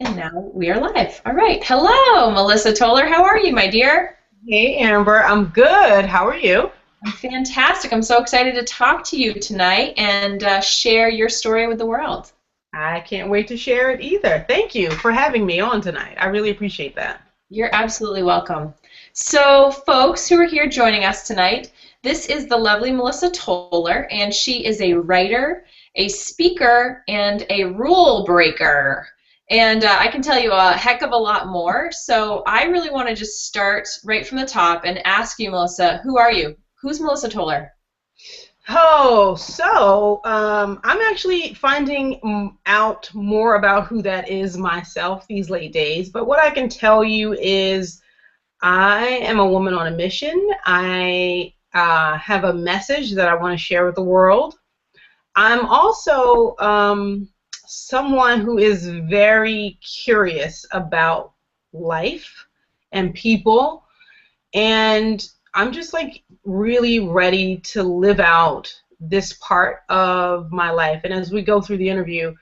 And now we are live. All right. Hello, Melissa Toler. How are you, my dear? Hey Amber, I'm good. How are you? I'm fantastic. I'm so excited to talk to you tonight and share your story with the world. I can't wait to share it either. Thank you for having me on tonight. I really appreciate that. You're absolutely welcome. So, folks who are here joining us tonight, this is the lovely Melissa Toler, and she is a writer, a speaker, and a rule breaker. And I can tell you a heck of a lot more. So, I really want to just start right from the top and ask you, Melissa, who are you? Who's Melissa Toler? I'm actually finding out more about who that is myself these late days. But what I can tell you is I am a woman on a mission. I have a message that I want to share with the world. I'm also someone who is very curious about life and people, and I'm just like really ready to live out this part of my life. And as we go through the interview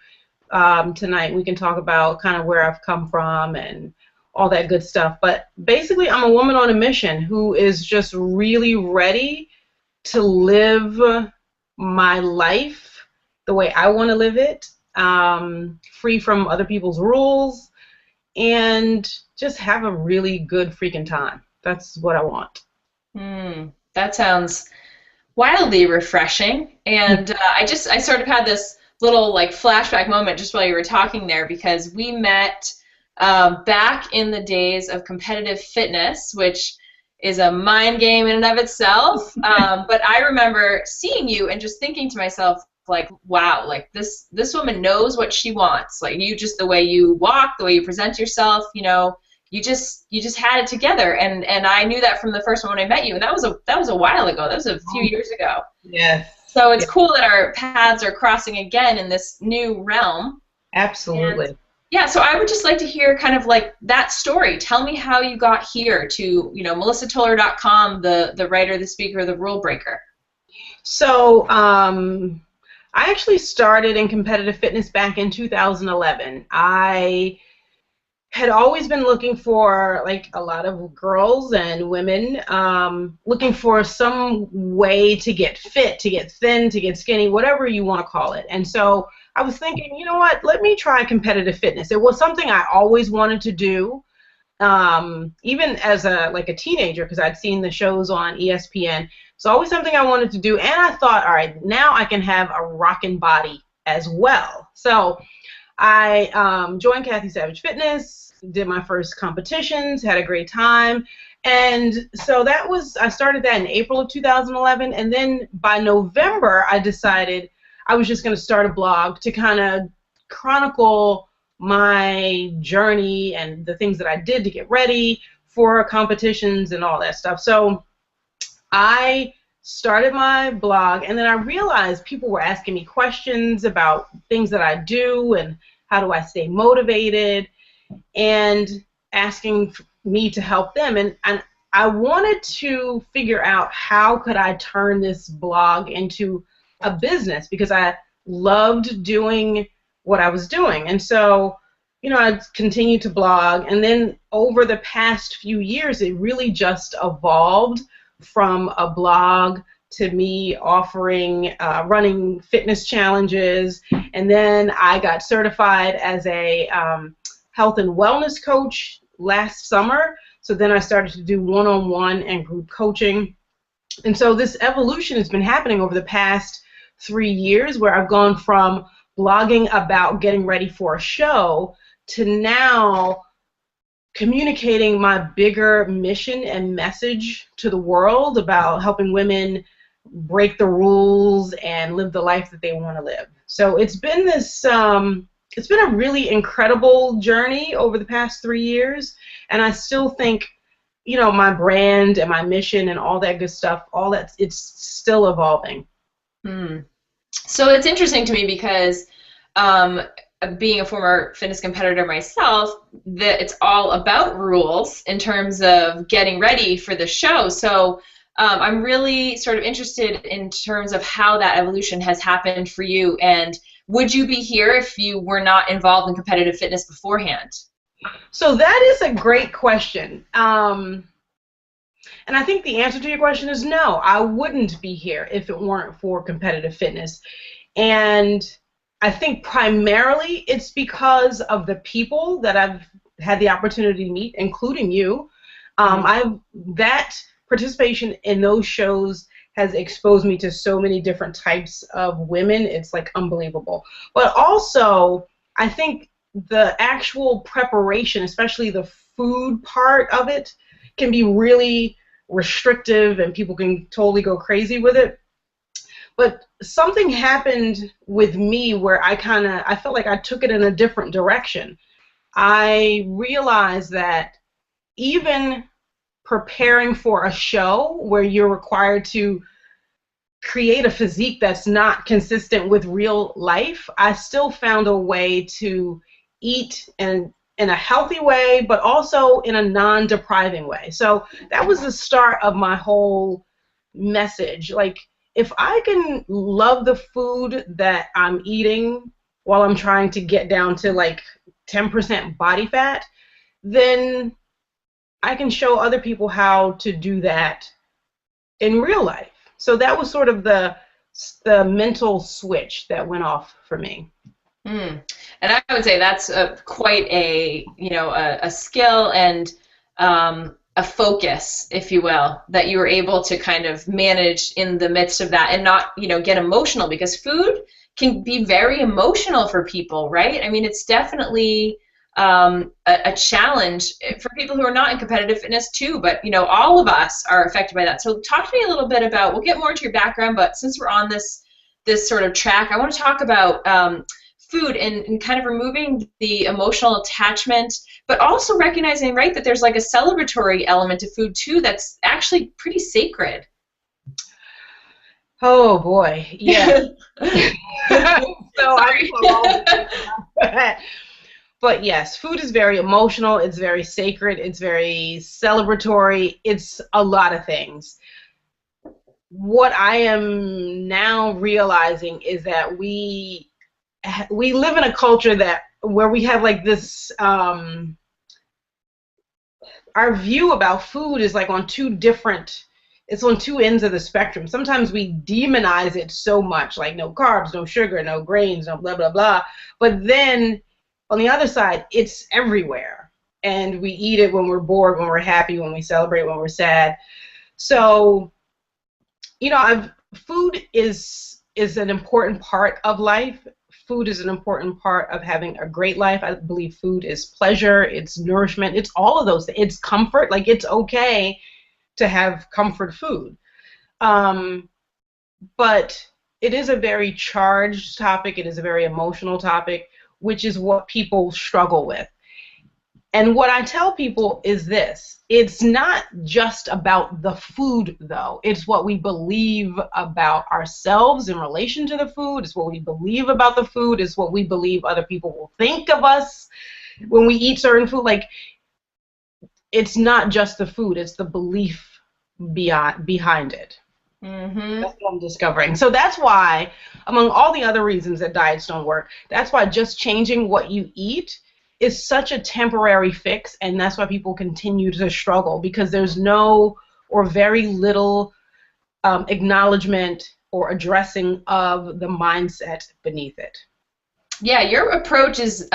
tonight, we can talk about kind of where I've come from and all that good stuff. But basically, I'm a woman on a mission who is just really ready to live my life the way I want to live it, free from other people's rules, and just have a really good freaking time. That's what I want. That sounds wildly refreshing. And I sort of had this little like flashback moment just while you were talking there because we met back in the days of competitive fitness, which is a mind game in and of itself. But I remember seeing you and just thinking to myself, like, wow, like this woman knows what she wants. Like you just the way you walk, the way you present yourself, you just had it together. And I knew that from the first one when I met you, and that was a while ago. That was a few years ago. Yes. So it's Yes, cool that our paths are crossing again in this new realm. And absolutely. yeah, so I would just like to hear kind of like that story. Tell me how you got here to, melissatoler.com, the writer, the speaker, the rule breaker. I actually started in competitive fitness back in 2011. I had always been looking for, like a lot of girls and women, looking for some way to get fit, to get thin, to get skinny, whatever you want to call it. And so I was thinking, you know what, let me try competitive fitness. It was something I always wanted to do, even as a teenager, because I'd seen the shows on ESPN. So always something I wanted to do, and I thought, all right, now I can have a rockin' body as well. So I joined Kathy Savage Fitness, did my first competitions, had a great time, and so I started that in April of 2011, and then by November I decided I was just going to start a blog to kind of chronicle my journey and the things that I did to get ready for competitions and all that stuff. So I started my blog, and then I realized people were asking me questions about things that I do and how do I stay motivated, and asking me to help them. And I wanted to figure out how could I turn this blog into a business, because I loved doing what I was doing. And so, I continued to blog, and then over the past few years, it really just evolved from a blog to me offering, running fitness challenges, and then I got certified as a health and wellness coach last summer. So then I started to do one-on-one and group coaching. And so this evolution has been happening over the past 3 years, where I've gone from blogging about getting ready for a show to now communicating my bigger mission and message to the world about helping women break the rules and live the life that they want to live. So it's been it's been a really incredible journey over the past 3 years, and I still think, my brand and my mission and all that good stuff, all that, it's still evolving. Hmm. So it's interesting to me because being a former fitness competitor myself, that it's all about rules in terms of getting ready for the show. So I'm really sort of interested in terms of how that evolution has happened for you, and would you be here if you were not involved in competitive fitness beforehand? So that is a great question. And I think the answer to your question is no, I wouldn't be here if it weren't for competitive fitness. And I think primarily it's because of the people that I've had the opportunity to meet, including you. That participation in those shows has exposed me to so many different types of women. It's like unbelievable. But also, I think the actual preparation, especially the food part of it, can be really restrictive and people can totally go crazy with it. But something happened with me where I felt like I took it in a different direction. I realized that even preparing for a show where you're required to create a physique that's not consistent with real life, I still found a way to eat in a healthy way, but also in a non-depriving way. So that was the start of my whole message. Like, if I can love the food that I'm eating while I'm trying to get down to like 10% body fat, then I can show other people how to do that in real life. So that was sort of the mental switch that went off for me. Mm. And I would say that's quite a, a skill and a focus, if you will, that you were able to kind of manage in the midst of that and not, get emotional, because food can be very emotional for people, right? I mean, it's definitely a challenge for people who are not in competitive fitness too, but, all of us are affected by that. So talk to me a little bit about, we'll get more into your background, but since we're on this sort of track, I want to talk about food and kind of removing the emotional attachment, but also recognizing, right, that there's like a celebratory element to food too that's actually pretty sacred. Oh boy, yeah. So Sorry. But yes, food is very emotional, it's very sacred, it's very celebratory, it's a lot of things. What I am now realizing is that we live in a culture where we have like this our view about food is like it's on two ends of the spectrum. Sometimes we demonize it so much, like no carbs, no sugar, no grains, no blah blah blah, but then on the other side it's everywhere, and we eat it when we're bored, when we're happy, when we celebrate, when we're sad. So food is an important part of life. Food is an important part of having a great life. I believe food is pleasure, it's nourishment, it's all of those things. It's comfort. Like, it's okay to have comfort food. But it is a very charged topic. It is a very emotional topic, which is what people struggle with. And what I tell people is this: it's not just about the food, though. It's what we believe about ourselves in relation to the food. It's what we believe about the food. It's what we believe other people will think of us when we eat certain food. Like, it's not just the food. It's the belief behind it. Mm-hmm. That's what I'm discovering. So that's why, among all the other reasons that diets don't work, that's why just changing what you eat is such a temporary fix, and that's why people continue to struggle, because there's no or very little acknowledgement or addressing of the mindset beneath it. Yeah, your approach is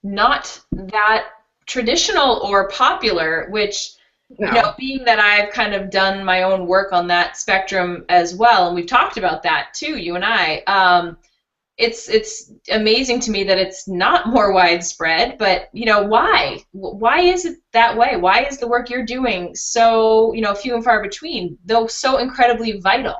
not that traditional or popular, which, No. being that I've kind of done my own work on that spectrum as well, and we've talked about that too, you and I, it's amazing to me that it's not more widespread, but, why? Why is it that way? Why is the work you're doing so, few and far between, though so incredibly vital?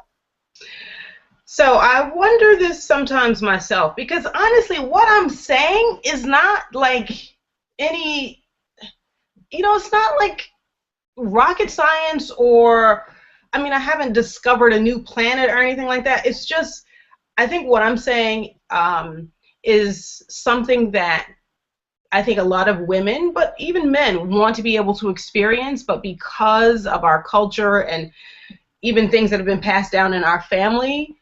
So I wonder this sometimes myself, because honestly, what I'm saying is not like any, it's not like rocket science, or, I mean, I haven't discovered a new planet or anything like that. It's just, I think what I'm saying is something that I think a lot of women, but even men, want to be able to experience, but because of our culture and even things that have been passed down in our family,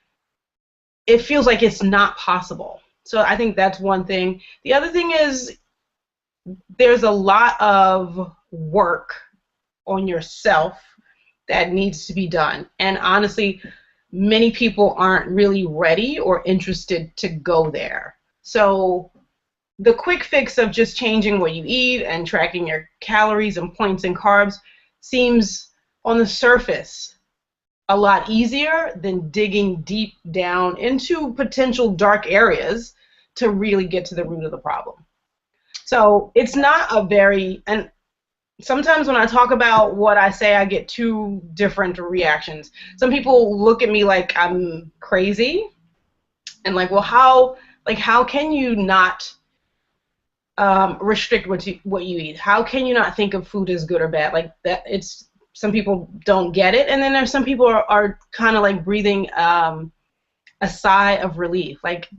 it feels like it's not possible. So I think that's one thing. The other thing is there's a lot of work on yourself that needs to be done. And honestly, many people aren't really ready or interested to go there. So the quick fix of just changing what you eat and tracking your calories and points and carbs seems on the surface a lot easier than digging deep down into potential dark areas to really get to the root of the problem. So it's not a very, and sometimes when I talk about what I say, I get two different reactions. Some people look at me like I'm crazy and like, well, how can you not restrict what you eat? How can you not think of food as good or bad? Like that, it's some people don't get it, and then there's some people are kind of like breathing a sigh of relief. Like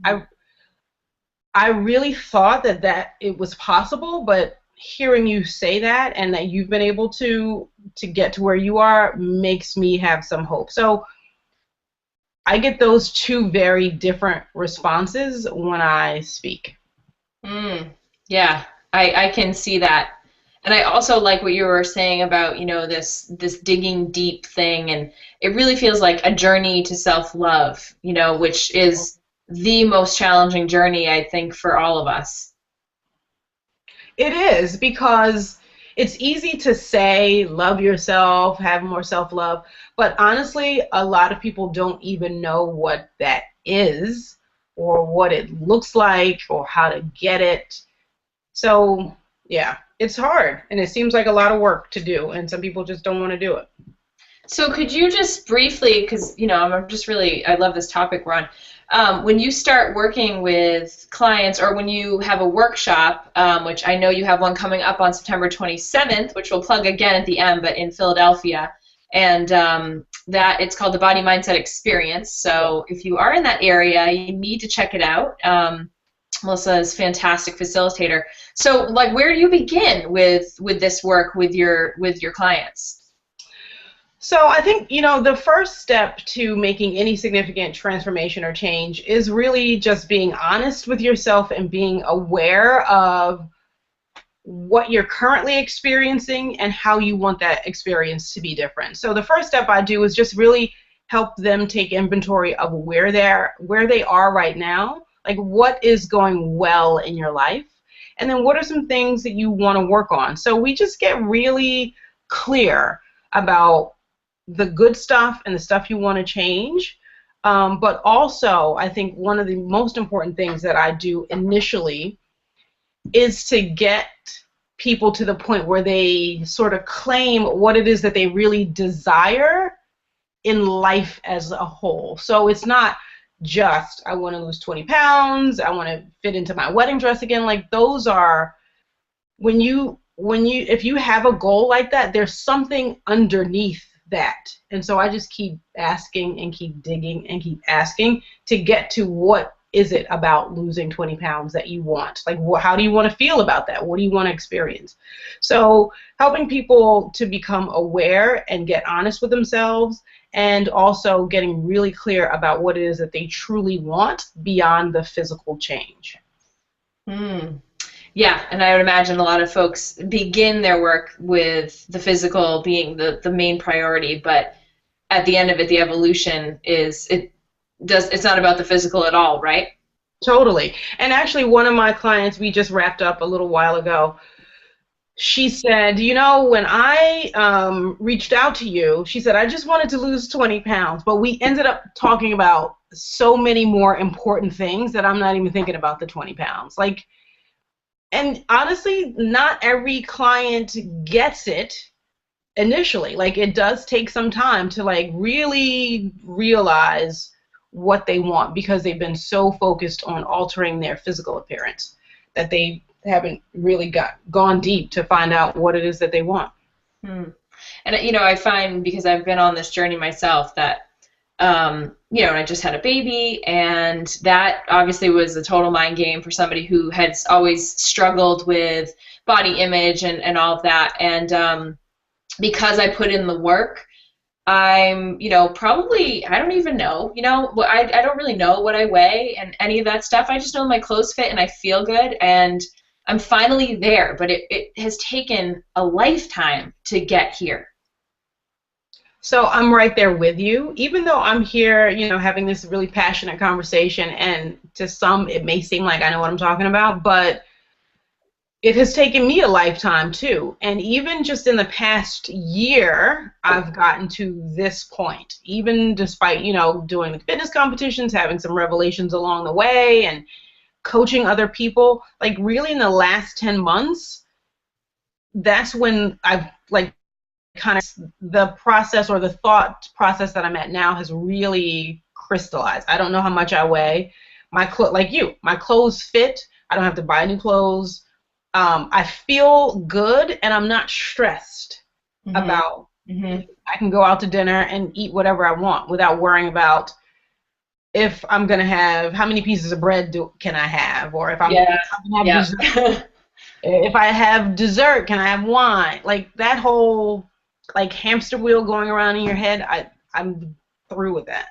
I really thought that it was possible, but hearing you say that and that you've been able to get to where you are makes me have some hope. So I get those two very different responses when I speak. Mm, yeah, I can see that. And I also like what you were saying about, this digging deep thing, and it really feels like a journey to self-love, which is the most challenging journey, I think, for all of us. It is, because it's easy to say love yourself, have more self-love, but honestly, a lot of people don't even know what that is or what it looks like or how to get it. So, yeah, it's hard and it seems like a lot of work to do, and some people just don't want to do it. So could you just briefly, because I'm just really, I love this topic we're on. When you start working with clients, or when you have a workshop, which I know you have one coming up on September 27th, which we'll plug again at the end, but in Philadelphia, and that it's called the Body Mindset Experience. So if you are in that area, you need to check it out. Melissa is a fantastic facilitator. So, like, where do you begin with this work with your clients? So I think, the first step to making any significant transformation or change is really just being honest with yourself and being aware of what you're currently experiencing and how you want that experience to be different. So the first step I do is just really help them take inventory of where they are right now, like what is going well in your life, and then what are some things that you want to work on. So we just get really clear about the good stuff and the stuff you want to change. But also, I think one of the most important things that I do initially is to get people to the point where they sort of claim what it is that they really desire in life as a whole. So it's not just, I want to lose 20 pounds, I want to fit into my wedding dress again. Like those are, if you have a goal like that, there's something underneath that. And so I just keep asking and keep digging and keep asking to get to what is it about losing 20 pounds that you want? Like, how do you want to feel about that? What do you want to experience? So helping people to become aware and get honest with themselves, and also getting really clear about what it is that they truly want beyond the physical change. Mm. Yeah, and I would imagine a lot of folks begin their work with the physical being the main priority, but at the end of it, the evolution it's not about the physical at all, right? Totally. And actually, one of my clients, we just wrapped up a little while ago, she said, when I reached out to you, she said, I just wanted to lose 20 pounds, but we ended up talking about so many more important things that I'm not even thinking about the 20 pounds. Like, and honestly, not every client gets it initially. Like, it does take some time to like really realize what they want, because they've been so focused on altering their physical appearance that they haven't really gone deep to find out what it is that they want. Hmm. And I find, because I've been on this journey myself, that And I just had a baby, and that obviously was a total mind game for somebody who has always struggled with body image and all of that. And because I put in the work, I'm, probably, I don't even know, I don't really know what I weigh and any of that stuff. I just know my clothes fit and I feel good, and I'm finally there, but it has taken a lifetime to get here. So I'm right there with you. Even though I'm here, having this really passionate conversation, and to some it may seem like I know what I'm talking about, but it has taken me a lifetime too. And even just in the past year, I've gotten to this point. Even despite, doing the fitness competitions, having some revelations along the way, and coaching other people, like really in the last 10 months, that's when I've like kind of the process or the thought process that I'm at now has really crystallized. I don't know how much I weigh. Like you, my clothes fit. I don't have to buy new clothes. I feel good, and I'm not stressed about. I can go out to dinner and eat whatever I want without worrying about if I'm gonna have how many pieces of bread can I have, or if I'm gonna have dessert. If I have dessert, can I have wine? Like that whole hamster wheel going around in your head, I'm through with that.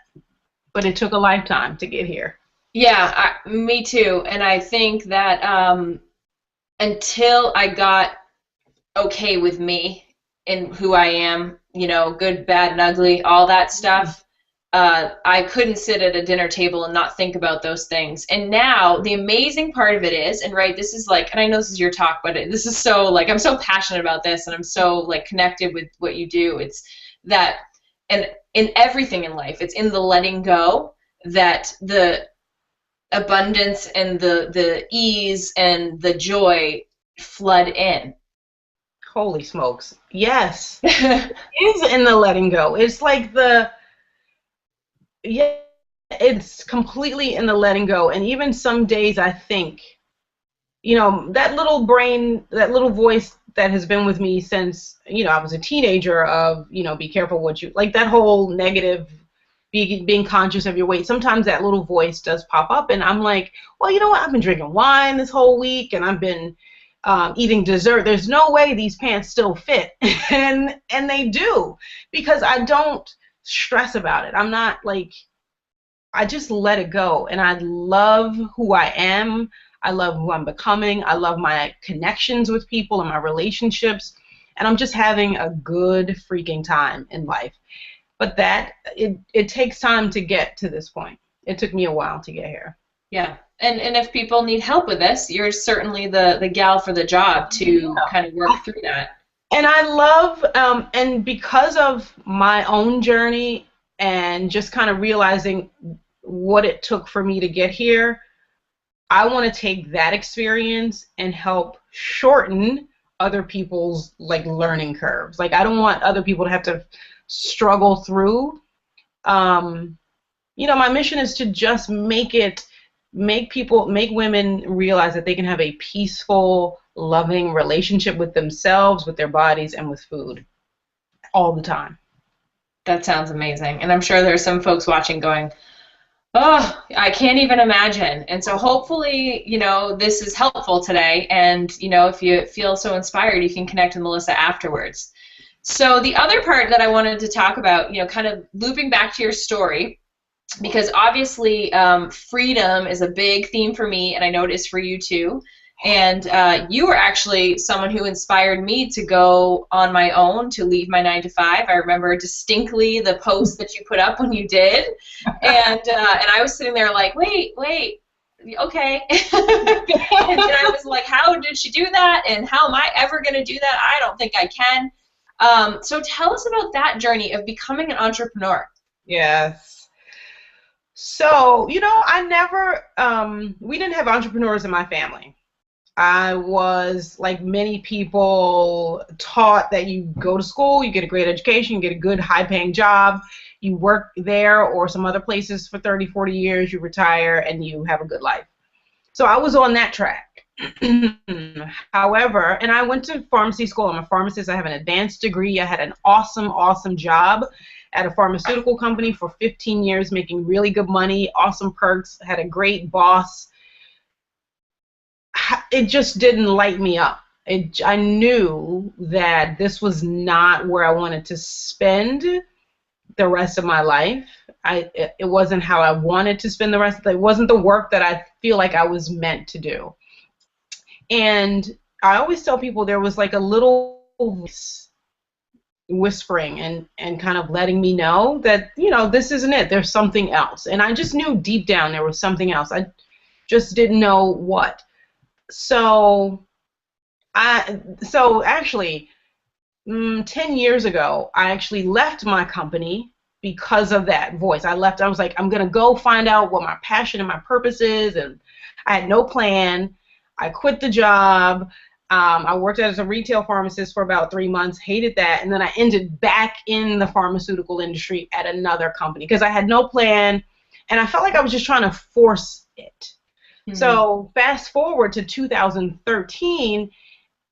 But it took a lifetime to get here. Yeah, me too. And I think that until I got okay with me and who I am, good, bad, and ugly, all that stuff, I couldn't sit at a dinner table and not think about those things. And now the amazing part of it is, and right, this is and I know this is your talk, but this is so I'm so passionate about this, and I'm so connected with what you do. It's that, and in everything in life, it's in the letting go that the abundance and the ease and the joy flood in. Holy smokes. Yes. It is in the letting go. It's it's completely in the letting go. And even some days I think, that little brain, that little voice that has been with me since, I was a teenager of, be careful what you, that whole negative, being conscious of your weight. Sometimes that little voice does pop up, and I'm like, well, you know what? I've been drinking wine this whole week, and I've been eating dessert. There's no way these pants still fit. and they do, because I don't stress about it. I'm not I just let it go, and I love who I am. I love who I'm becoming. I love my connections with people and my relationships, and I'm just having a good freaking time in life. But it takes time to get to this point. It took me a while to get here. Yeah. And if people need help with this, you're certainly the gal for the job to kind of work through that. And I love, and because of my own journey and just kind of realizing what it took for me to get here, I want to take that experience and help shorten other people's learning curves. I don't want other people to have to struggle through. My mission is to just make women realize that they can have a peaceful, loving relationship with themselves, with their bodies, and with food all the time. That sounds amazing. And I'm sure there's some folks watching going, oh, I can't even imagine. And so hopefully, this is helpful today. And, if you feel so inspired, you can connect with Melissa afterwards. So the other part that I wanted to talk about, kind of looping back to your story, because obviously freedom is a big theme for me, and I know it is for you too. And you were actually someone who inspired me to go on my own, to leave my 9-to-5. I remember distinctly the post that you put up when you did, and I was sitting there wait, okay. And I was like, how did she do that? And how am I ever going to do that? I don't think I can. So tell us about that journey of becoming an entrepreneur. Yes. So, I never, we didn't have entrepreneurs in my family. I was, like many people, taught that you go to school, you get a great education, you get a good high-paying job, you work there or some other places for 30, 40 years, you retire, and you have a good life. So I was on that track. However, and I went to pharmacy school. I'm a pharmacist. I have an advanced degree. I had an awesome, awesome job at a pharmaceutical company for 15 years, making really good money, awesome perks, had a great boss. It just didn't light me up. I knew that this was not where I wanted to spend the rest of my life. It wasn't how I wanted to spend the rest of it. It wasn't the work that I feel like I was meant to do. And I always tell people there was like a little voice whispering and kind of letting me know that, this isn't it. There's something else. And I just knew deep down there was something else. I just didn't know what. So actually, 10 years ago, I actually left my company because of that voice. I was like, I'm going to go find out what my passion and my purpose is, and I had no plan. I quit the job. I worked as a retail pharmacist for about 3 months, hated that, and then I ended back in the pharmaceutical industry at another company because I had no plan, and I felt like I was just trying to force it. Mm-hmm. So fast forward to 2013,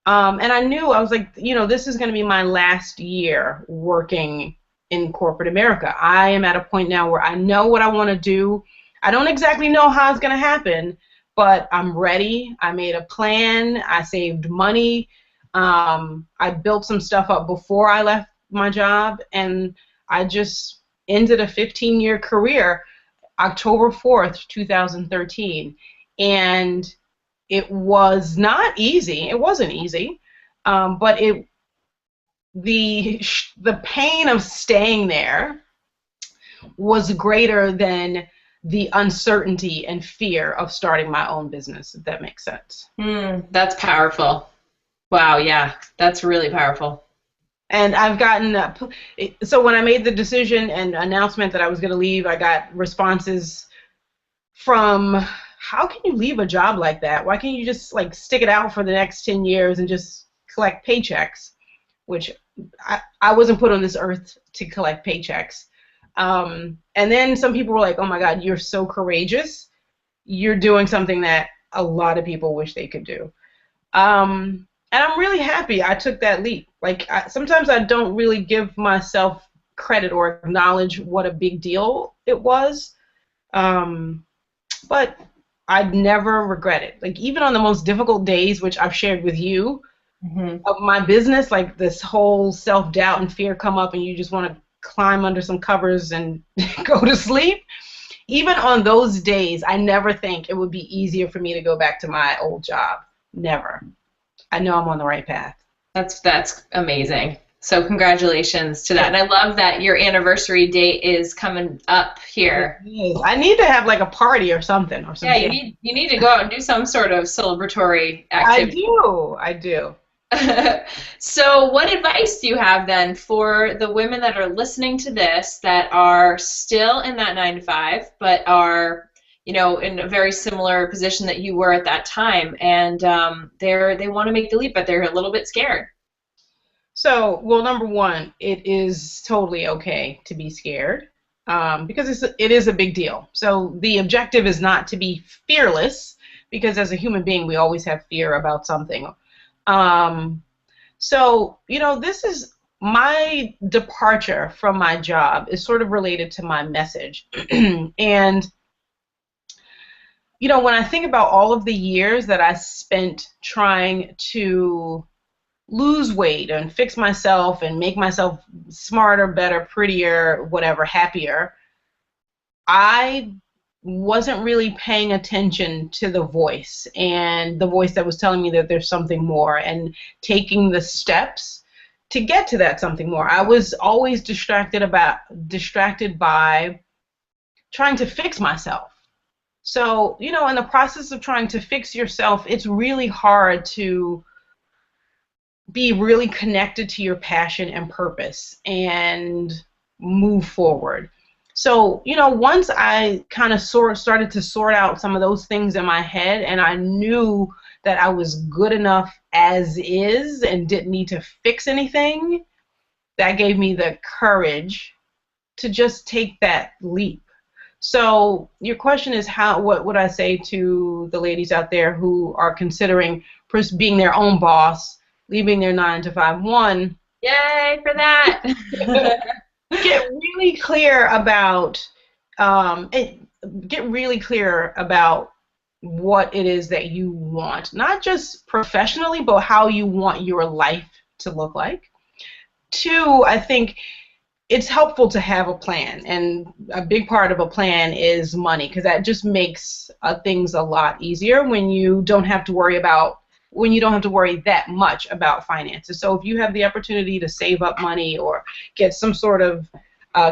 and I knew, I was like, this is going to be my last year working in corporate America. I am at a point now where I know what I want to do. I don't exactly know how it's going to happen, but I'm ready. I made a plan. I saved money. I built some stuff up before I left my job, and I just ended a 15-year career October 4th, 2013. And it was not easy. It wasn't easy, but the pain of staying there was greater than the uncertainty and fear of starting my own business, if that makes sense. That's powerful. Wow, yeah, that's really powerful. And I've gotten so when I made the decision and announcement that I was going to leave, I got responses from, how can you leave a job like that? Why can't you just like stick it out for the next 10 years and just collect paychecks? Which I wasn't put on this earth to collect paychecks. And then some people were like, oh my God, you're so courageous. You're doing something that a lot of people wish they could do. And I'm really happy I took that leap. Like, sometimes I don't really give myself credit or acknowledge what a big deal it was. But I'd never regret it. Like, even on the most difficult days, which I've shared with you, of my business, like this whole self-doubt and fear come up and you just want to climb under some covers and go to sleep. Even on those days, I never think it would be easier for me to go back to my old job. Never. I know I'm on the right path. That's amazing. So congratulations to that. And I love that your anniversary date is coming up here. I need to have like a party or something. Yeah, you need to go out and do some sort of celebratory activity. I do. So what advice do you have then for the women that are listening to this that are still in that 9-to-5 but are, in a very similar position that you were at that time, and they want to make the leap but they're a little bit scared? So, well, number one, it is totally okay to be scared because it is a big deal. So the objective is not to be fearless, because as a human being we always have fear about something. So, this is my departure from my job is sort of related to my message. And, when I think about all of the years that I spent trying to lose weight and fix myself and make myself smarter, better, prettier, whatever, happier, I wasn't really paying attention to the voice, and the voice that was telling me that there's something more, and taking the steps to get to that something more. I was always distracted by trying to fix myself. So, in the process of trying to fix yourself, it's really hard to be really connected to your passion and purpose and move forward. So, once I kind of started to sort out some of those things in my head, and I knew that I was good enough as is and didn't need to fix anything, that gave me the courage to just take that leap. So your question is, what would I say to the ladies out there who are considering being their own boss, leaving their 9-to-5? One, yay for that. Get really clear about it, get really clear about what it is that you want, not just professionally, but how you want your life to look like. Two, I think it's helpful to have a plan, and a big part of a plan is money, because that just makes things a lot easier when you don't have to worry that much about finances. So if you have the opportunity to save up money or get some sort of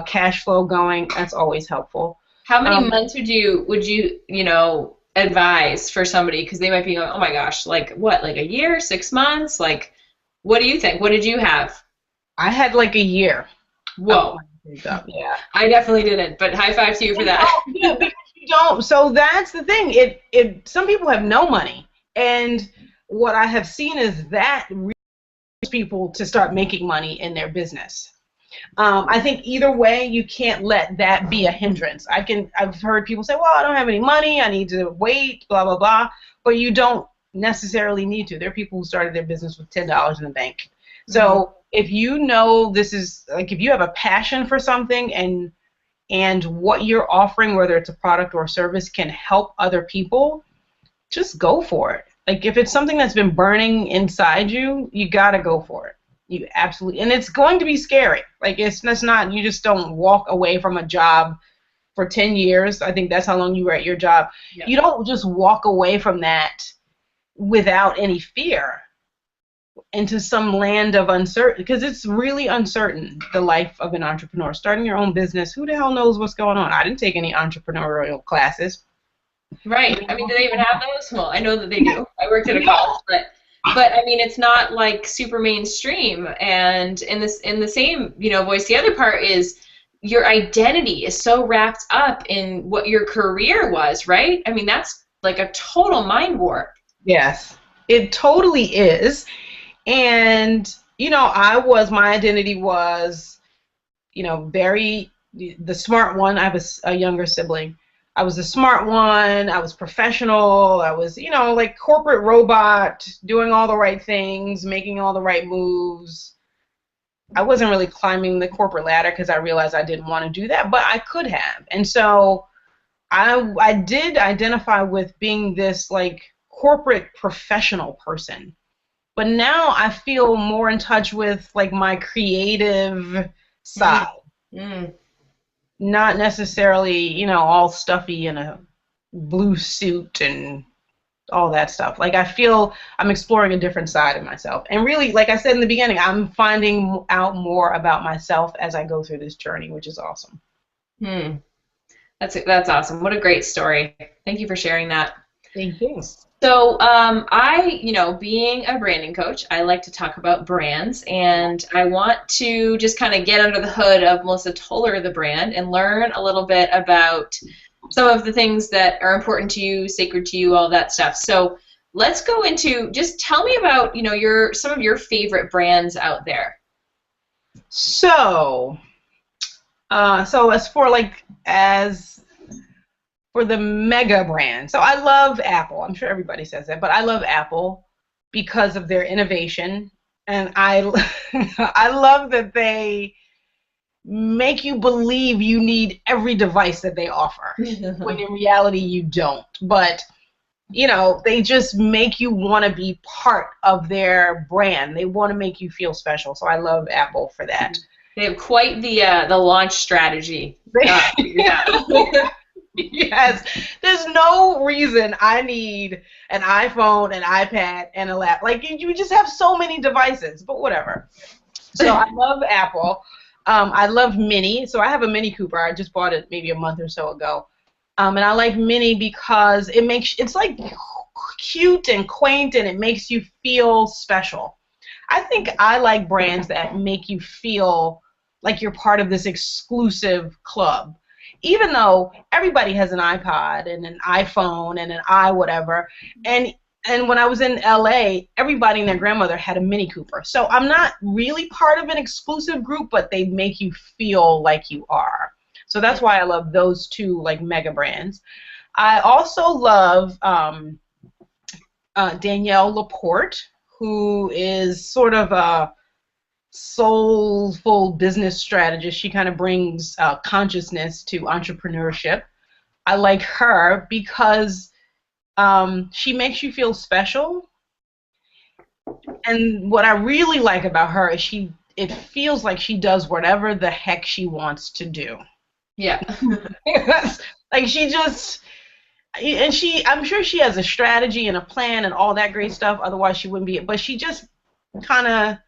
cash flow going, that's always helpful. How many Um, months would you advise for somebody? Because they might be going, oh my gosh, like what, like a year, 6 months? Like, what do you think? What did you have? I had like a year of Whoa, planning things up. Yeah. I definitely didn't, but high five to you for that. Yeah, because you don't. So that's the thing. Some people have no money, and what I have seen is that really people to start making money in their business. I think either way, you can't let that be a hindrance. I've heard people say, well, I don't have any money, I need to wait, blah, blah, blah. But you don't necessarily need to. There are people who started their business with $10 in the bank. So if you know this is, like, if you have a passion for something and what you're offering, whether it's a product or a service, can help other people, just go for it. Like, if it's something that's been burning inside you, you gotta go for it. You absolutely, and it's going to be scary. Like, that's not, you just don't walk away from a job for 10 years. I think that's how long you were at your job. Yeah. You don't just walk away from that without any fear into some land of uncertainty, because it's really uncertain, the life of an entrepreneur. Starting your own business, who the hell knows what's going on? I didn't take any entrepreneurial classes. Right. I mean, do they even have those? Well, I know that they do. I worked at a college, but I mean, it's not like super mainstream. And in the same, voice, the other part is your identity is so wrapped up in what your career was, right? I mean, that's like a total mind warp. Yes, it totally is. And, my identity was, very the smart one. I have a younger sibling. I was the smart one. I was professional. I was, like corporate robot, doing all the right things, making all the right moves. I wasn't really climbing the corporate ladder because I realized I didn't want to do that, but I could have. And so I did identify with being this like corporate professional person. But now I feel more in touch with like my creative Mm, side, mm. not necessarily, all stuffy in a blue suit and all that stuff. Like, I feel I'm exploring a different side of myself. And really, like I said in the beginning, I'm finding out more about myself as I go through this journey, which is awesome. Hmm. That's awesome. What a great story. Thank you for sharing that. Thank you. So, being a branding coach, I like to talk about brands, and I want to just kind of get under the hood of Melissa Toler, the brand, and learn a little bit about some of the things that are important to you, sacred to you, all that stuff. So, let's go into just tell me about, some of your favorite brands out there. So, as for the mega brand. So I love Apple. I'm sure everybody says that, but I love Apple because of their innovation, and I I love that they make you believe you need every device that they offer, when in reality you don't. But they just make you want to be part of their brand. They want to make you feel special. So I love Apple for that. They have quite the launch strategy. Yes, there's no reason I need an iPhone, an iPad, and a lap. Like, you just have so many devices, but whatever. So I love Apple. I love Mini. So I have a Mini Cooper. I just bought it maybe a month or so ago. And I like Mini because it's like cute and quaint, and it makes you feel special. I think I like brands that make you feel like you're part of this exclusive club. Even though everybody has an iPod and an iPhone and an whatever, and when I was in LA, everybody and their grandmother had a Mini Cooper. So I'm not really part of an exclusive group, but they make you feel like you are. So that's why I love those two like mega brands. I also love Danielle Laporte, who is sort of soulful business strategist. She kind of brings consciousness to entrepreneurship. I like her because she makes you feel special. And what I really like about her is it feels like she does whatever the heck she wants to do. Yeah. Like I'm sure she has a strategy and a plan and all that great stuff. Otherwise she wouldn't be, but she just kind of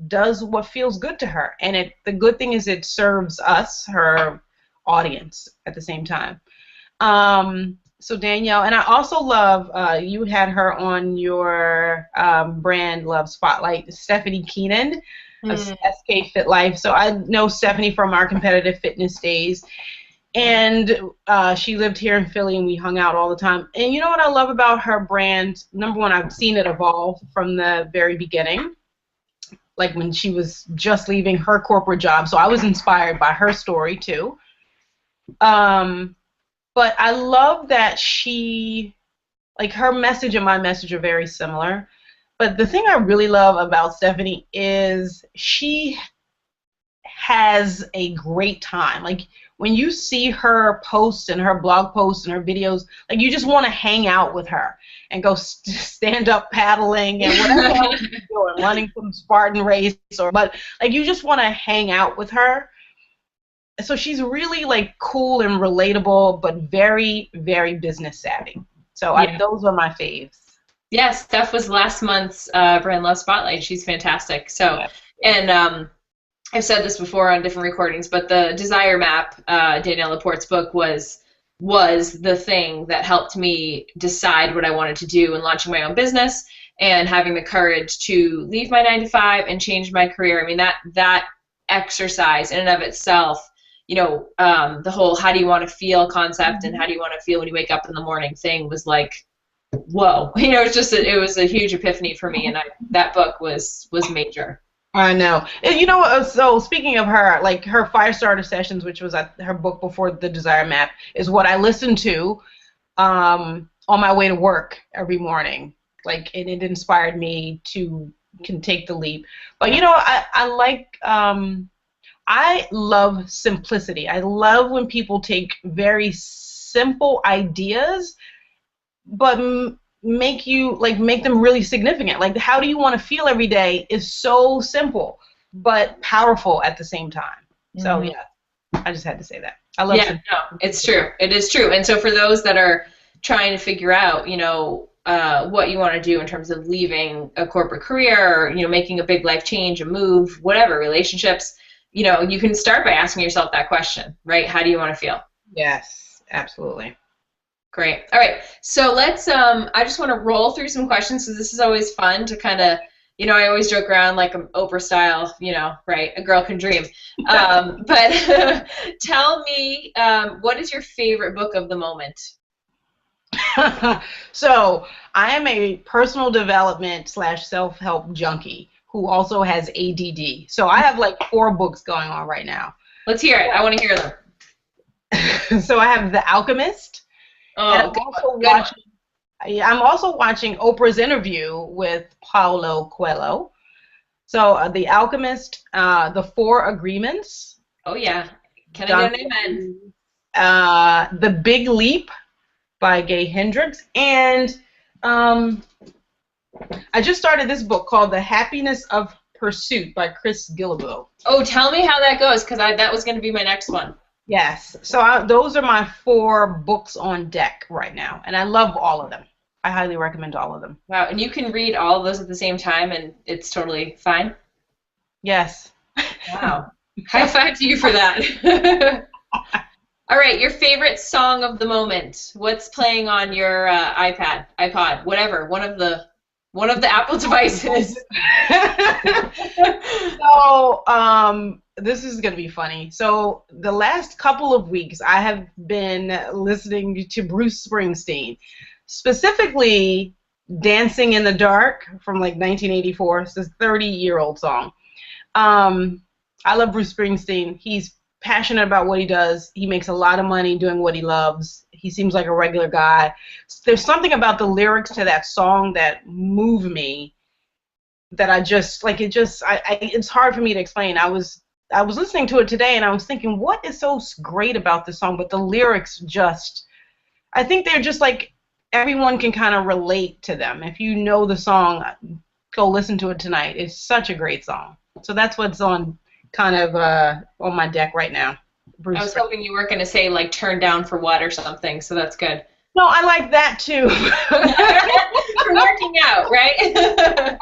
does what feels good to her. And the good thing is it serves us, her audience, at the same time. So Danielle, and I also love, you had her on your brand Love Spotlight, Stephanie Keenan of SK Fit Life. So I know Stephanie from our competitive fitness days. And she lived here in Philly, and we hung out all the time. And you know what I love about her brand? Number one, I've seen it evolve from the very beginning, like when she was just leaving her corporate job. So I was inspired by her story, too. But I love that her message and my message are very similar. But the thing I really love about Stephanie is she has a great time. Like, when you see her posts and her blog posts and her videos, like, you just want to hang out with her and go stand up paddling and whatever else she's doing, running some Spartan race, but like, you just want to hang out with her. So she's really like cool and relatable, but very, very business savvy. So those are my faves. Yeah, Steph was last month's brand Love Spotlight. She's fantastic. So, and I've said this before on different recordings, but the Desire Map, Danielle Laporte's book, was the thing that helped me decide what I wanted to do in launching my own business and having the courage to leave my 9-to-5 and change my career. I mean, that exercise in and of itself, you know, the whole how do you want to feel concept and how do you want to feel when you wake up in the morning thing was like, whoa. You know, it was a huge epiphany for me, and that book was major. I know. And you know, so speaking of her, like her Firestarter Sessions, which was her book before the Desire Map, is what I listen to on my way to work every morning. Like, and it inspired me to can take the leap. But you know, I love simplicity. I love when people take very simple ideas, but make them really significant. Like, how do you want to feel every day is so simple, but powerful at the same time. So yeah, I just had to say that. I love it. No, it's true. It is true. And so for those that are trying to figure out, you know, what you want to do in terms of leaving a corporate career, or, you know, making a big life change, a move, whatever, relationships, you know, you can start by asking yourself that question, right? How do you want to feel? Yes, absolutely. Great. All right. So let's, I just want to roll through some questions, because this is always fun to kind of, you know, I always joke around like Oprah style, you know, right? A girl can dream. But tell me, what is your favorite book of the moment? So I am a personal development / self-help junkie who also has ADD. So I have like 4 books going on right now. Let's hear it. I want to hear them. So I have The Alchemist. And I'm also watching Oprah's interview with Paulo Coelho. So The Alchemist, The 4 Agreements. Oh yeah. Can I get an amen? The Big Leap by Gay Hendricks. And I just started this book called The Happiness of Pursuit by Chris Guillebeau. Oh, tell me how that goes, because that was going to be my next one. Yes. So those are my 4 books on deck right now, and I love all of them. I highly recommend all of them. Wow. And you can read all of those at the same time, and it's totally fine? Yes. Wow. High five to you for that. All right. Your favorite song of the moment. What's playing on your iPod, whatever, one of the Apple devices? So, this is going to be funny. So the last couple of weeks, I have been listening to Bruce Springsteen, specifically Dancing in the Dark from like 1984. It's this 30-year-old song. I love Bruce Springsteen. He's passionate about what he does. He makes a lot of money doing what he loves. He seems like a regular guy. There's something about the lyrics to that song that move me. that I just like. It's hard for me to explain. I was listening to it today, and I was thinking, what is so great about this song? But the lyrics just, I think they're just like everyone can kind of relate to them. If you know the song, go listen to it tonight. It's such a great song. So that's what's on kind of on my deck right now. I Bruce. was hoping you weren't going to say like turn down for what or something, so that's good. No, I like that too. For working out, right?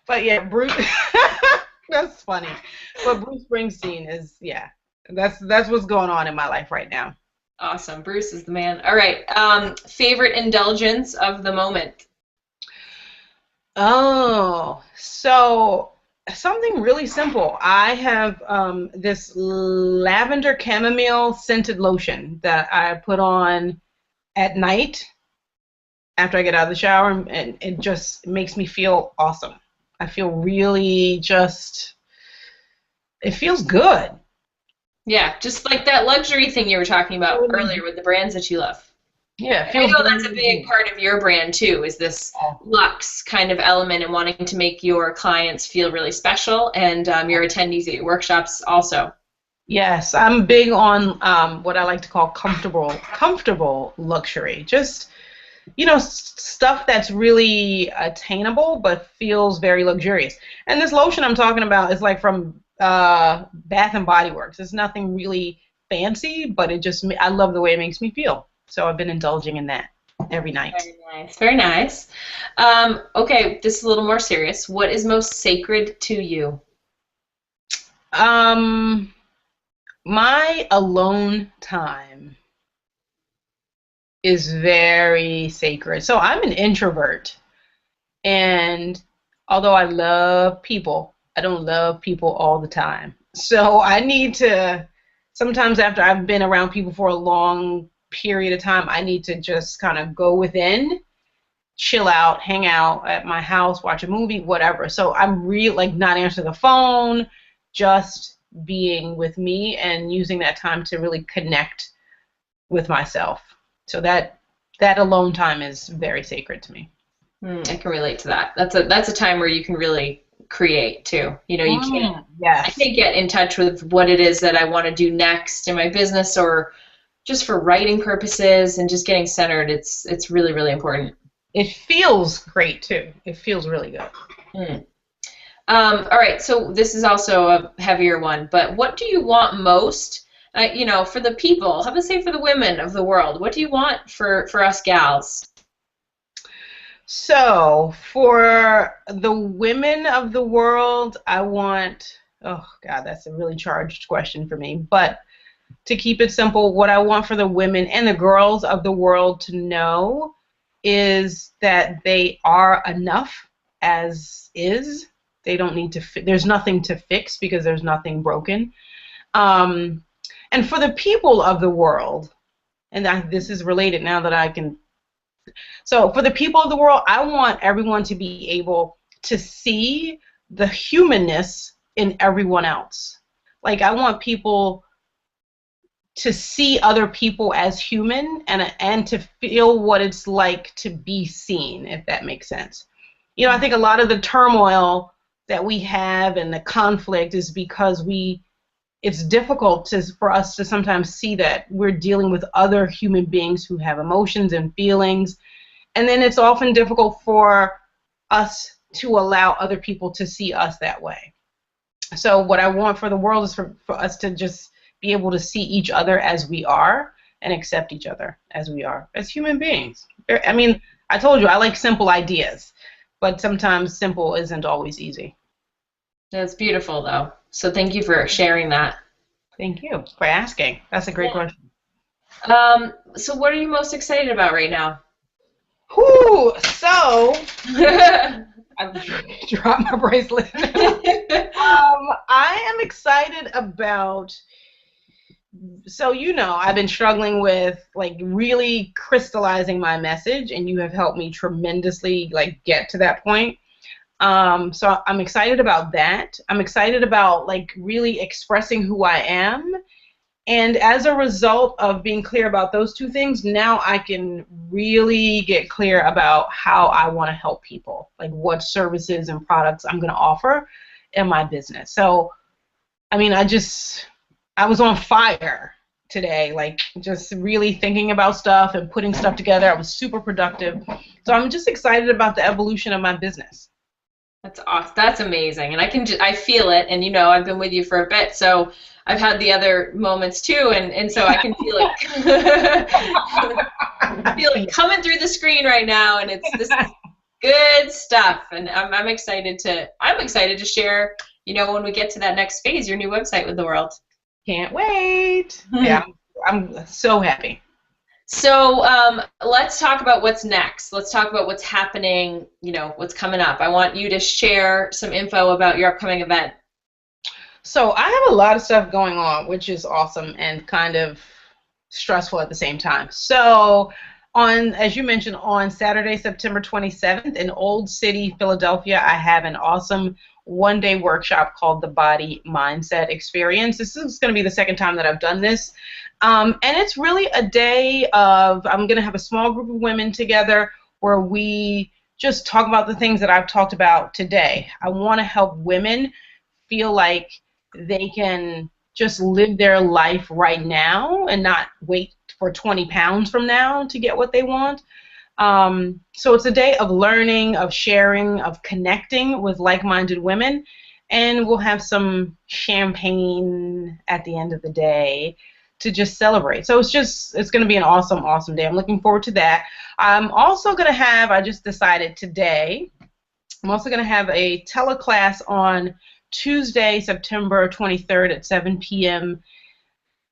But yeah, Bruce. That's funny. But Bruce Springsteen is, yeah. That's what's going on in my life right now. Awesome. Bruce is the man. All right. Favorite indulgence of the moment? Oh, so something really simple. I have this lavender chamomile scented lotion that I put on at night after I get out of the shower, and it just makes me feel awesome. I feel really just, it feels good. Yeah, just like that luxury thing you were talking about earlier with the brands that you love. Yeah, it And I feels know really that's a big part of your brand too, is this good. luxe kind of element and wanting to make your clients feel really special and your attendees at your workshops also. Yes, I'm big on what I like to call comfortable luxury. Just, stuff that's really attainable but feels very luxurious. And this lotion I'm talking about is like from Bath and Body Works. It's nothing really fancy, but I love the way it makes me feel. So I've been indulging in that every night. Very nice. Very nice. Okay, this is a little more serious. What is most sacred to you? My alone time is very sacred. So I'm an introvert, and although I love people, I don't love people all the time. So I need to, sometimes after I've been around people for a long period of time, I need to just kind of go within, chill out, hang out at my house, watch a movie, whatever. So I'm really like not answering the phone, just being with me and using that time to really connect with myself. So that alone time is very sacred to me. I can relate to that. That's a time where you can really create too. You can't. I Yes. can't get in touch with what it is that I want to do next in my business or just for writing purposes and just getting centered. It's really, really important. It feels great too. It feels really good. Mm. All right, so this is also a heavier one, but what do you want most, for the people? How about say for the women of the world? What do you want for us gals? So, for the women of the world, I want, oh God, that's a really charged question for me, but to keep it simple, what I want for the women and the girls of the world to know is that they are enough as is. They don't need to, there's nothing to fix because there's nothing broken. And for the people of the world, and this is related now that I can, so for the people of the world, I want everyone to be able to see the humanness in everyone else. Like I want people to see other people as human and to feel what it's like to be seen, if that makes sense. I think a lot of the turmoil that we have and the conflict is because it's difficult for us to sometimes see that we're dealing with other human beings who have emotions and feelings, and then it's often difficult for us to allow other people to see us that way. So what I want for the world is for us to just be able to see each other as we are and accept each other as we are, as human beings. I mean, I told you I like simple ideas, but sometimes simple isn't always easy. That's beautiful, though. So thank you for sharing that. Thank you for asking. That's a great question. So what are you most excited about right now? Whew, so I dropped my bracelet. I am excited about, so I've been struggling with like really crystallizing my message, and you have helped me tremendously like get to that point. So I'm excited about that. I'm excited about like really expressing who I am And as a result of being clear about those two things, now I can really get clear about how I want to help people, like what services and products I'm going to offer in my business. So, I mean, I was on fire today, like just really thinking about stuff and putting stuff together. I was super productive. So I'm just excited about the evolution of my business. That's awesome. That's amazing. And I feel it. And, I've been with you for a bit, so I've had the other moments too. And so I can feel it. I feel it coming through the screen right now. And this is good stuff. And I'm excited to share, when we get to that next phase, your new website with the world. Can't wait. Yeah, I'm so happy. So let's talk about what's next. Let's talk about what's happening, what's coming up. I want you to share some info about your upcoming event. So I have a lot of stuff going on, which is awesome and kind of stressful at the same time. So as you mentioned, on Saturday, September 27th in Old City, Philadelphia, I have an awesome one-day workshop called the Body Mindset Experience. This is going to be the second time that I've done this. And it's really a day of, I'm going to have a small group of women together where we just talk about the things that I've talked about today. I want to help women feel like they can just live their life right now and not wait for 20 pounds from now to get what they want. So it's a day of learning, of sharing, of connecting with like-minded women, and we'll have some champagne at the end of the day to just celebrate. So it's going to be an awesome, awesome day. I'm looking forward to that. I'm also going to have, I just decided today, I'm also going to have a teleclass on Tuesday, September 23rd at 7 p.m.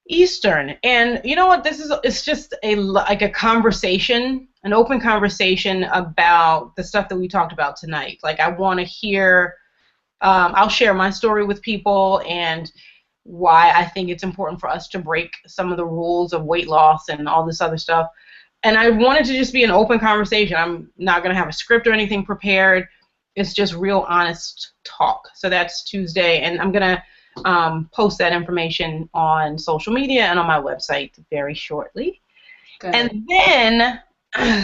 Eastern. And you know what? It's just like a conversation, an open conversation about the stuff that we talked about tonight. Like I want to hear, I'll share my story with people and why I think it's important for us to break some of the rules of weight loss and all this other stuff. And I wanted to just be an open conversation. I'm not going to have a script or anything prepared. It's just real honest talk. So that's Tuesday, and I'm going to post that information on social media and on my website very shortly. Good. And then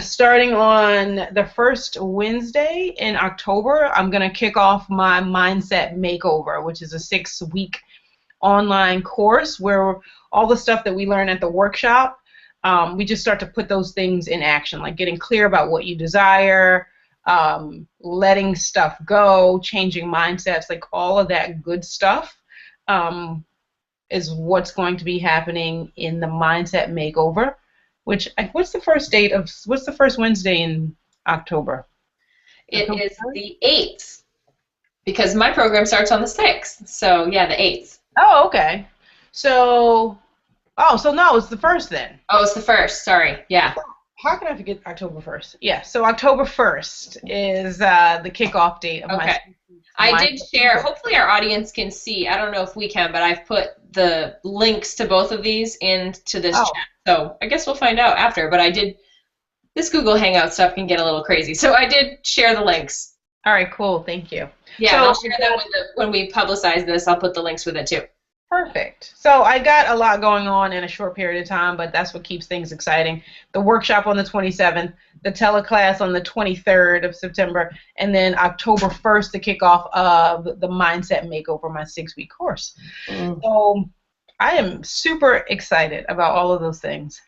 starting on the first Wednesday in October, I'm going to kick off my Mindset Makeover, which is a 6-week online course where all the stuff that we learn at the workshop, we just start to put those things in action, like getting clear about what you desire, letting stuff go, changing mindsets, like all of that good stuff is what's going to be happening in the Mindset Makeover. What's the first Wednesday in October? It is the 8th, because my program starts on the 6th. So yeah, the 8th. Oh, okay. So no, it's the 1st then. Oh, it's the 1st. Sorry. Yeah. How can I forget October 1st? Yeah, so October 1st is the kickoff date of my. I did share. Hopefully our audience can see. I don't know if we can, but I've put the links to both of these into this chat. So I guess we'll find out after. But I did. This Google Hangout stuff can get a little crazy, so I did share the links. All right, cool. Thank you. Yeah, so, I'll share that when we publicize this. I'll put the links with it too. Perfect. So I got a lot going on in a short period of time, but that's what keeps things exciting. The workshop on the 27th, the teleclass on the 23rd of September, and then October 1st, the kickoff of the Mindset Makeover, my 6-week course. So I am super excited about all of those things.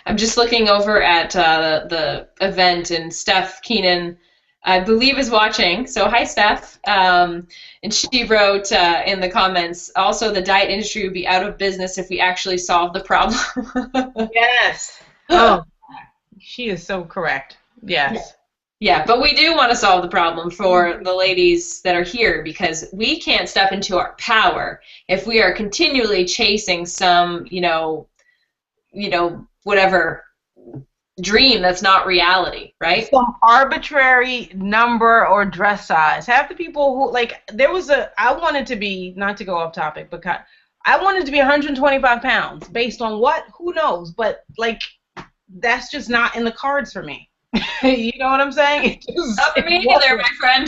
I'm just looking over at the event, and Steph Keenan, I believe, is watching. So hi, Steph. And she wrote in the comments, also the diet industry would be out of business if we actually solved the problem. Yes. Oh, she is so correct. Yes. Yeah, but we do want to solve the problem for the ladies that are here, because we can't step into our power if we are continually chasing some, whatever dream that's not reality, right? Some arbitrary number or dress size. Half the people who, I wanted to be, not to go off topic, but I wanted to be 125 pounds. Based on what? Who knows? But, that's just not in the cards for me. You know what I'm saying? Not for me either, my friend.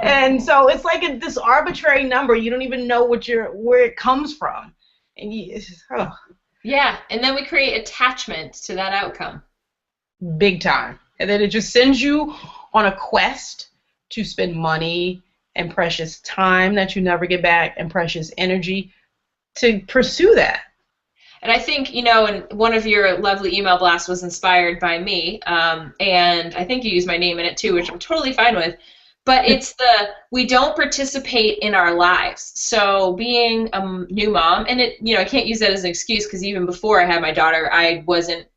And so it's like this arbitrary number. You don't even know where it comes from. And it's just, oh. Yeah, and then we create attachment to that outcome. Big time. And then it just sends you on a quest to spend money and precious time that you never get back and precious energy to pursue that. And I think, and one of your lovely email blasts was inspired by me, and I think you used my name in it too, which I'm totally fine with. But it's we don't participate in our lives. So being a new mom, and I can't use that as an excuse because even before I had my daughter, I wasn't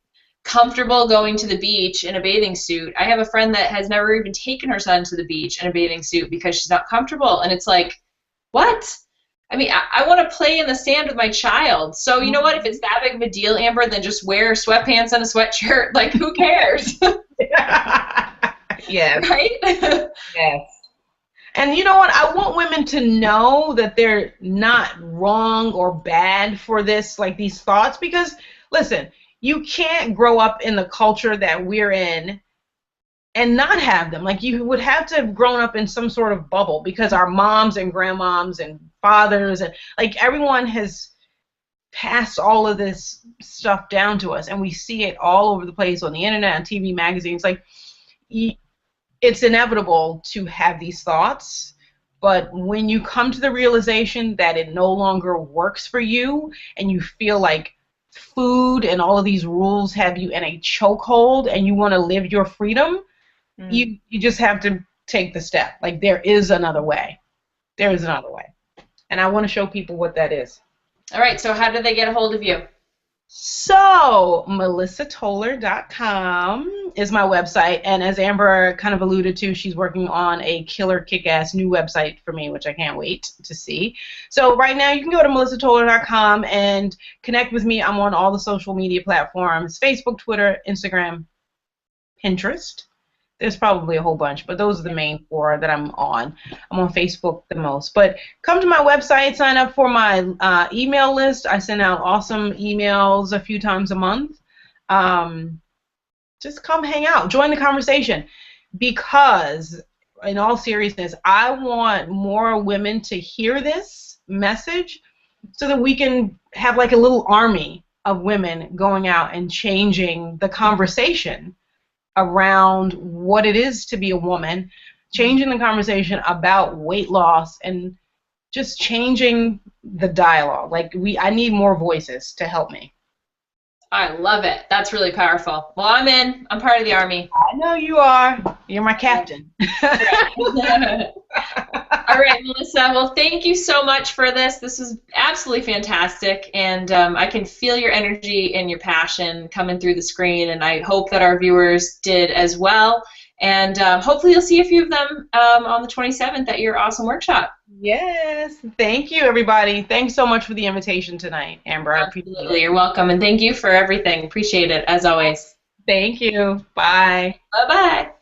comfortable going to the beach in a bathing suit. I have a friend that has never even taken her son to the beach in a bathing suit because she's not comfortable. And it's like, what? I mean, I want to play in the sand with my child. So you know what? If it's that big of a deal, Amber, then just wear sweatpants and a sweatshirt. Like, who cares? Yes. Right? Yes. And you know what? I want women to know that they're not wrong or bad for this, like these thoughts, because, listen, you can't grow up in the culture that we're in and not have them. Like, you would have to have grown up in some sort of bubble because our moms and grandmoms and fathers and, like, everyone has passed all of this stuff down to us, and we see it all over the place on the internet and TV magazines. Like, it's inevitable to have these thoughts, but when you come to the realization that it no longer works for you and you feel like food and all of these rules have you in a chokehold and you want to live your freedom, you just have to take the step. Like, there is another way. There is another way. And I want to show people what that is. All right, so how do they get a hold of you? So, melissatoler.com is my website, and as Amber kind of alluded to, she's working on a killer kick-ass new website for me, which I can't wait to see. So right now you can go to melissatoler.com and connect with me. I'm on all the social media platforms: Facebook, Twitter, Instagram, Pinterest. There's probably a whole bunch, but those are the main 4 that I'm on. I'm on Facebook the most. But come to my website, sign up for my email list. I send out awesome emails a few times a month. Just come hang out. Join the conversation. Because, in all seriousness, I want more women to hear this message so that we can have like a little army of women going out and changing the conversation around what it is to be a woman, changing the conversation about weight loss, and just changing the dialogue. Like, I need more voices to help me. I love it. That's really powerful. Well, I'm in. I'm part of the army. I know you are. You're my captain. All right, Melissa. Well, thank you so much for this. This was absolutely fantastic, and I can feel your energy and your passion coming through the screen, and I hope that our viewers did as well. And hopefully you'll see a few of them on the 27th at your awesome workshop. Yes. Thank you, everybody. Thanks so much for the invitation tonight, Amber. Absolutely. You're welcome, and thank you for everything. Appreciate it, as always. Thank you. Bye. Bye-bye.